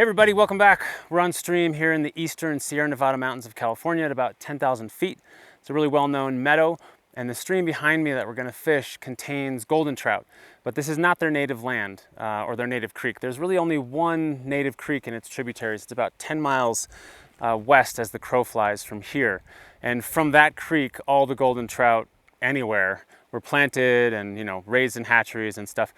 everybody, welcome back. We're on stream here in the eastern Sierra Nevada mountains of California at about 10,000 feet. It's a really well-known meadow, and the stream behind me that we're gonna fish contains golden trout, but this is not their native land or their native creek. There's really only one native creek and its tributaries. It's about 10 miles west as the crow flies from here. And from that creek, all the golden trout anywhere were planted and raised in hatcheries and stuff.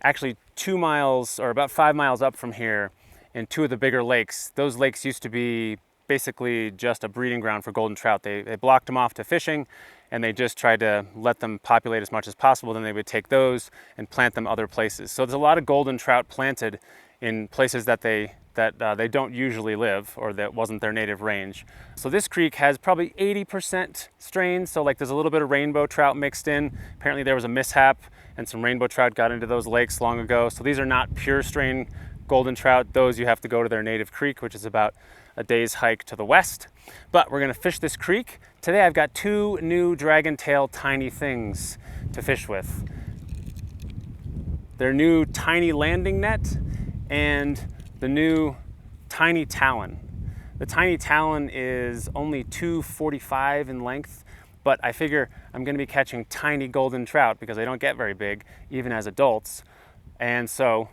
Actually 2 miles or about 5 miles up from here, in two of the bigger lakes, those lakes used to be basically just a breeding ground for golden trout. They blocked them off to fishing, and they just tried to let them populate as much as possible. Then they would take those and plant them other places. So there's a lot of golden trout planted in places that they don't usually live, or that wasn't their native range. So this creek has probably 80% strains. So like there's a little bit of rainbow trout mixed in. Apparently there was a mishap and some rainbow trout got into those lakes long ago. So these are not pure strain golden trout. Those you have to go to their native creek, which is about a day's hike to the west. But we're gonna fish this creek. Today I've got two new Dragontail Tiny things to fish with. Their new tiny landing net and the new Tiny Talon. The Tiny Talon is only 2.45 in length, but I figure I'm gonna be catching tiny golden trout because they don't get very big, even as adults. And so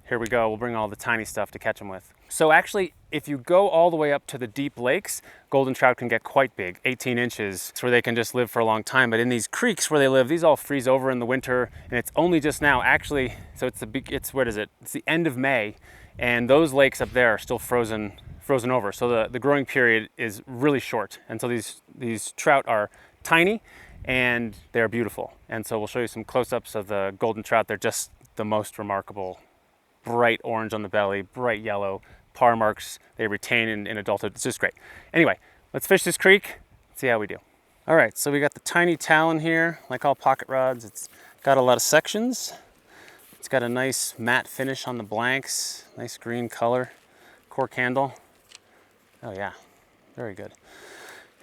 here we go, we'll bring all the tiny stuff to catch them with. So actually, if you go all the way up to the deep lakes, golden trout can get quite big, 18 inches. It's where they can just live for a long time. But in these creeks where they live, these all freeze over in the winter, and it's only just now actually, so it's where is it? It's the end of May, and those lakes up there are still frozen over. So the growing period is really short. And so these trout are tiny and they're beautiful. And so we'll show you some close-ups of the golden trout. They're just the most remarkable. Bright orange on the belly, bright yellow, par marks they retain in adulthood. It's just great. Anyway, let's fish this creek, see how we do. All right, so we got the Tiny Talon here. Like all pocket rods, it's got a lot of sections. It's got a nice matte finish on the blanks, nice green color, cork handle. Oh yeah, very good.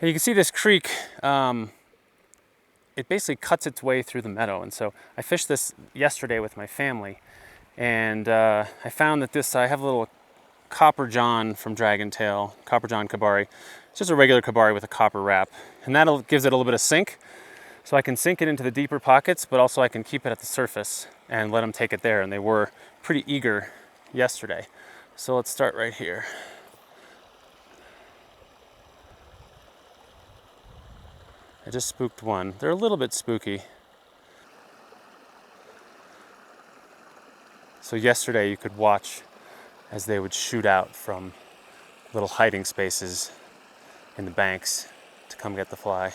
And you can see this creek, it basically cuts its way through the meadow. And so I fished this yesterday with my family. And I found that I have a little copper john from Dragontail, copper john kabari. It's just a regular kabari with a copper wrap. And that gives it a little bit of sink. So I can sink it into the deeper pockets, but also I can keep it at the surface and let them take it there. And they were pretty eager yesterday. So let's start right here. I just spooked one. They're a little bit spooky. So yesterday you could watch as they would shoot out from little hiding spaces in the banks to come get the fly.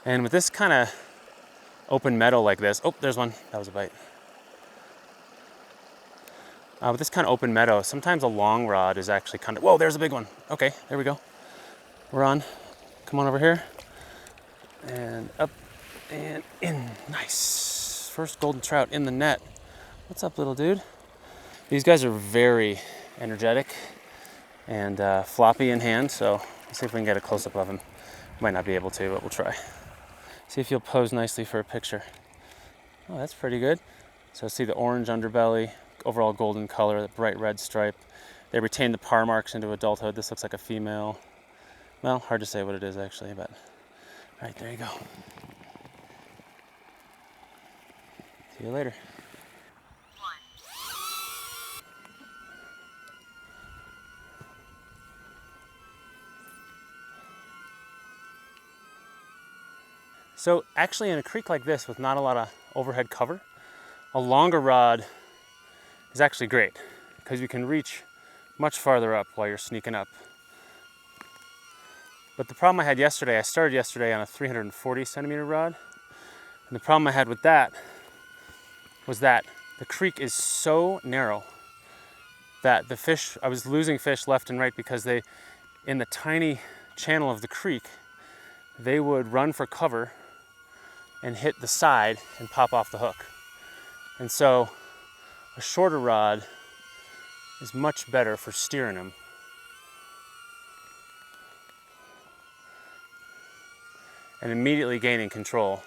And with this kind of open meadow like this, oh, there's one, that was a bite. With this kind of open meadow, sometimes a long rod is actually kind of, whoa, there's a big one. Okay, there we go. We're on, come on over here. And up and in, nice. First golden trout in the net. What's up, little dude? These guys are very energetic and floppy in hand, so let's see if we can get a close-up of him. Might not be able to, but we'll try. See if he'll pose nicely for a picture. Oh, that's pretty good. So see the orange underbelly, overall golden color, the bright red stripe. They retain the par marks into adulthood. This looks like a female. Well, hard to say what it is actually, but all right, there you go. See you later. So actually in a creek like this with not a lot of overhead cover, a longer rod is actually great because you can reach much farther up while you're sneaking up. But the problem I had yesterday, I started yesterday on a 340 centimeter rod. And the problem I had with that was that the creek is so narrow that I was losing fish left and right because in the tiny channel of the creek, they would run for cover and hit the side and pop off the hook. And so a shorter rod is much better for steering them. And immediately gaining control.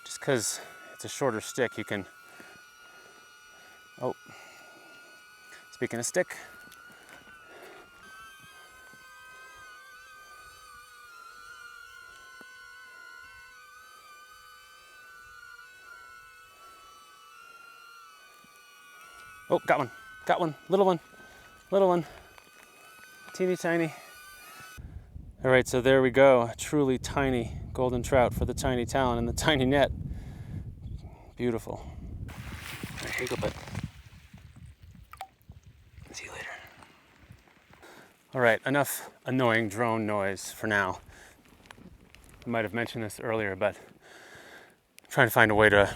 Just because it's a shorter stick, you can, oh, Speaking of stick, oh, got one, little one, teeny tiny. All right, so there we go, a truly tiny golden trout for the tiny talon and the tiny net. Beautiful. All right, here you go, bud. See you later. All right, enough annoying drone noise for now. I might have mentioned this earlier, but I'm trying to find a way to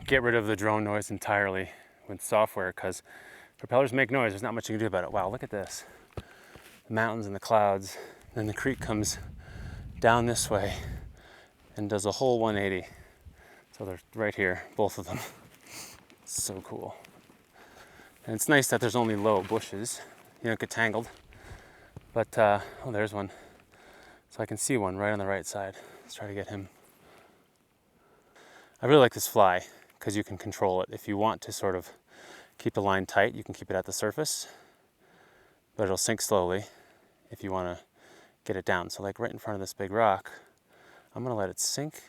get rid of the drone noise entirely with software, because propellers make noise. There's not much you can do about it. Wow, look at this. The mountains and the clouds. Then the creek comes down this way and does a whole 180. So they're right here, both of them. So cool. And it's nice that there's only low bushes. You don't get tangled. But, oh, there's one. So I can see one right on the right side. Let's try to get him. I really like this fly because you can control it. If you want to sort of keep the line tight, you can keep it at the surface, but it'll sink slowly if you want to get it down. So like right in front of this big rock, I'm going to let it sink,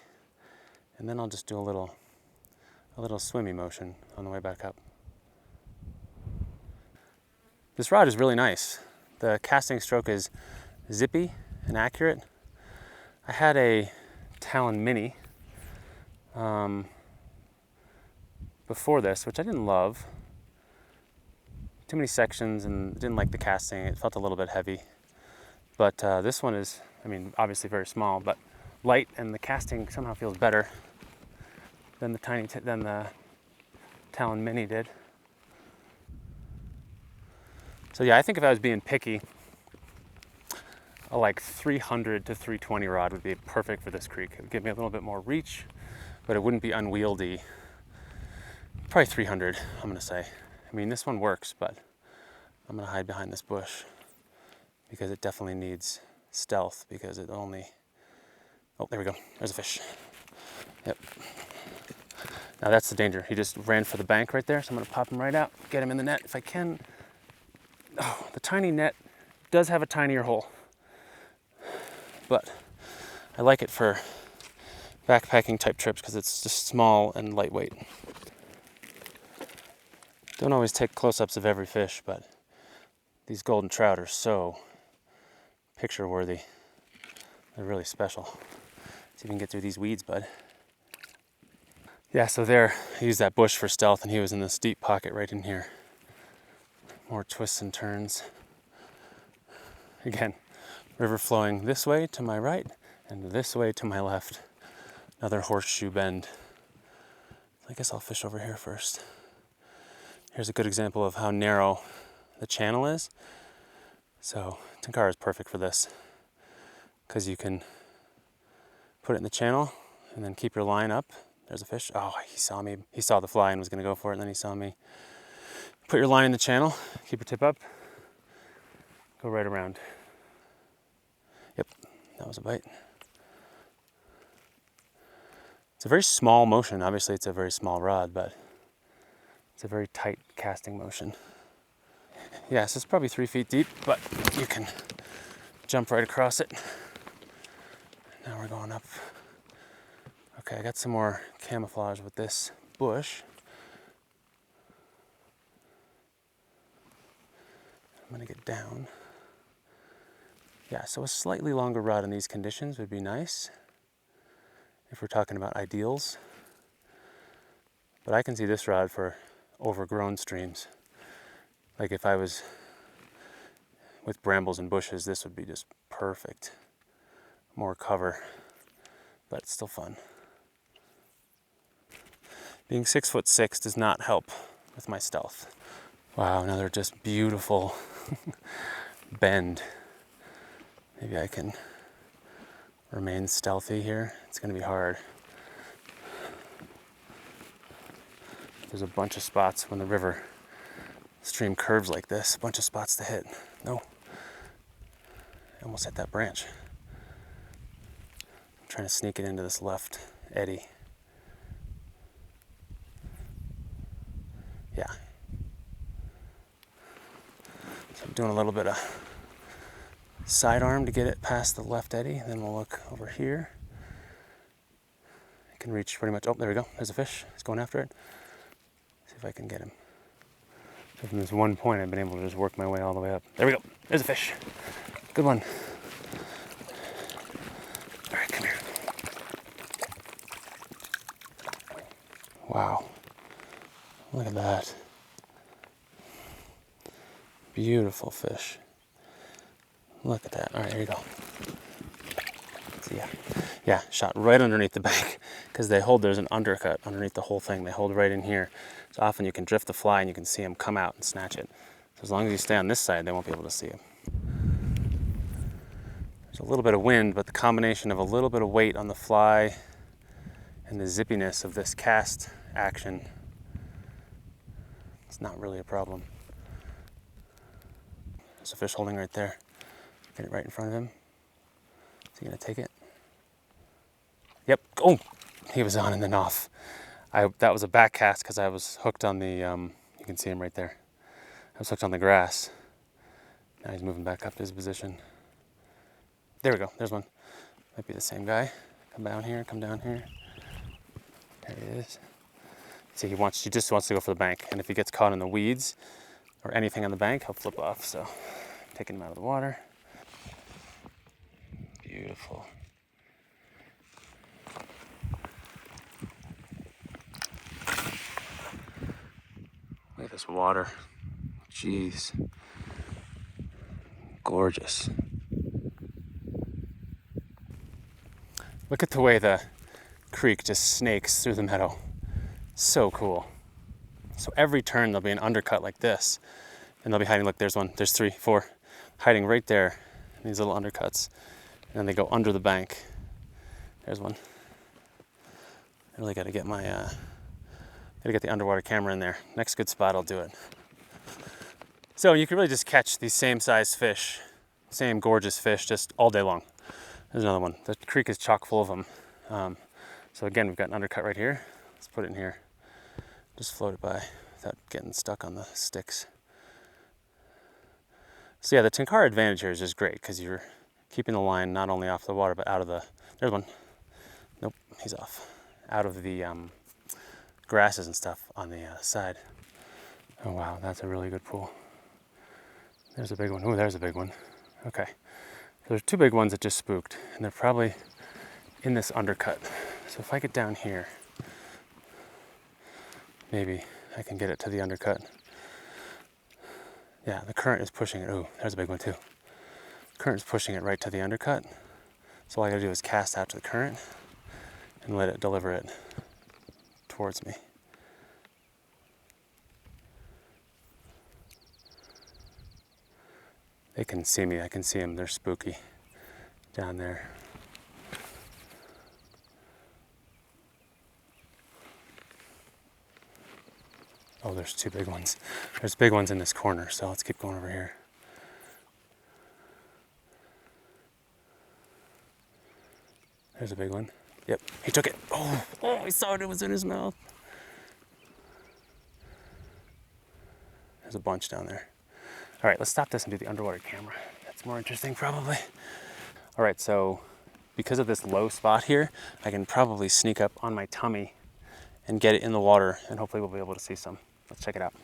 and then I'll just do a little swimmy motion on the way back up. This rod is really nice. The casting stroke is zippy and accurate. I had a Talon Mini before this, which I didn't love. Too many sections and didn't like the casting. It felt a little bit heavy. But this one is, I mean, obviously very small, but light, and the casting somehow feels better than the Talon Mini did. So yeah, I think if I was being picky, a like 300 to 320 rod would be perfect for this creek. It would give me a little bit more reach, but it wouldn't be unwieldy. Probably 300, I'm gonna say. I mean, this one works, but I'm gonna hide behind this bush because it definitely needs stealth, because it only, oh, there we go, there's a fish. Yep. Now that's the danger. He just ran for the bank right there, so I'm gonna pop him right out, get him in the net if I can. Oh, the tiny net does have a tinier hole, but I like it for backpacking type trips because it's just small and lightweight. Don't always take close-ups of every fish, but these golden trout are so picture worthy. They're really special. See if we can get through these weeds, bud. Yeah, so there, I used that bush for stealth, and he was in this deep pocket right in here. More twists and turns. Again, river flowing this way to my right and this way to my left. Another horseshoe bend. I guess I'll fish over here first. Here's a good example of how narrow the channel is. So tenkara is perfect for this because you can put it in the channel and then keep your line up. There's a fish. Oh, he saw me. He saw the fly and was going to go for it, and then he saw me. Put your line in the channel, keep your tip up, go right around. Yep, that was a bite. It's a very small motion. Obviously, it's a very small rod, but it's a very tight casting motion. Yes, it's probably 3 feet deep, but you can jump right across it. Now we're going up. Okay, I got some more camouflage with this bush. I'm gonna get down. Yeah, so a slightly longer rod in these conditions would be nice if we're talking about ideals. But I can see this rod for overgrown streams. Like if I was with brambles and bushes, this would be just perfect. More cover, but it's still fun. Being 6'6" does not help with my stealth. Wow, another just beautiful bend. Maybe I can remain stealthy here. It's gonna be hard. There's a bunch of spots when the river stream curves like this, a bunch of spots to hit. No, I almost hit that branch. I'm trying to sneak it into this left eddy. Yeah. So I'm doing a little bit of sidearm to get it past the left eddy. Then we'll look over here. I can reach pretty much, oh, there we go. There's a fish. He's going after it. See if I can get him. So from this one point, I've been able to just work my way all the way up. There we go. There's a fish. Good one. All right, come here. Wow. Look at that. Beautiful fish. Look at that. All right, here you go. See ya. Yeah, shot right underneath the bank because they hold, there's an undercut underneath the whole thing. They hold right in here. So often you can drift the fly and you can see them come out and snatch it. So as long as you stay on this side, they won't be able to see him. There's a little bit of wind, but the combination of a little bit of weight on the fly and the zippiness of this cast action, it's not really a problem. There's a fish holding right there. Get it right in front of him. Is he gonna take it? Yep. Oh, he was on and then off. That was a back cast because I was hooked on the, you can see him right there. I was hooked on the grass. Now he's moving back up to his position. There we go, there's one. Might be the same guy. Come down here, come down here. There he is. See, he just wants to go for the bank. And if he gets caught in the weeds or anything on the bank, he'll flip off. So I'm taking him out of the water. Beautiful. Look at this water. Jeez. Gorgeous. Look at the way the creek just snakes through the meadow. So cool. So every turn there'll be an undercut like this. And they'll be hiding, look, there's one, there's 3, 4, hiding right there in these little undercuts. And then they go under the bank. There's one. I really gotta get the underwater camera in there. Next good spot, I'll do it. So you can really just catch these same size fish, same gorgeous fish, just all day long. There's another one. The creek is chock full of them. So again, we've got an undercut right here. Let's put it in here. Just float it by without getting stuck on the sticks. So yeah, the tenkara advantage here is just great because you're keeping the line not only off the water, but out of the, there's one. Nope, he's off. Out of the grasses and stuff on the side. Oh wow, that's a really good pool. There's a big one. Oh, there's a big one. Okay. There's 2 big ones that just spooked, and they're probably in this undercut. So if I get down here, maybe I can get it to the undercut. Yeah, the current is pushing it. Oh, there's a big one too. Current's pushing it right to the undercut. So all I gotta do is cast out to the current and let it deliver it towards me. They can see me, I can see them, they're spooky down there. Oh, there's 2 big ones. There's big ones in this corner, so let's keep going over here. There's a big one. Yep, he took it. Oh, I saw it, it was in his mouth. There's a bunch down there. All right, let's stop this and do the underwater camera. That's more interesting probably. All right, so because of this low spot here, I can probably sneak up on my tummy and get it in the water, and hopefully we'll be able to see some. Let's check it out.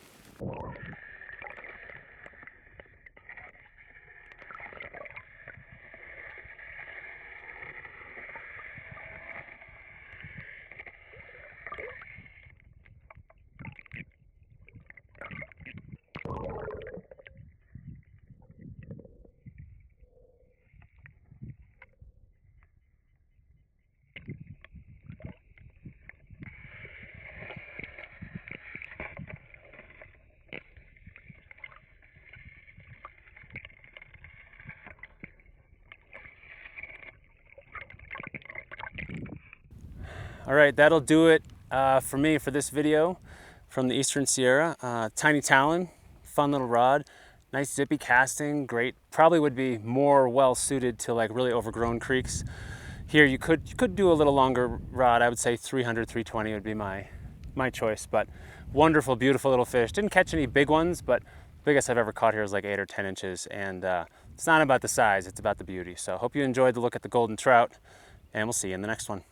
All right, that'll do it for me for this video from the Eastern Sierra. Tiny Talon, fun little rod, nice zippy casting, great. Probably would be more well suited to like really overgrown creeks. Here you could do a little longer rod. I would say 300, 320 would be my choice, but wonderful, beautiful little fish. Didn't catch any big ones, but Biggest I've ever caught here is like 8 or 10 inches, and it's not about the size, it's about the beauty. So hope you enjoyed the look at the golden trout, and we'll see you in the next one.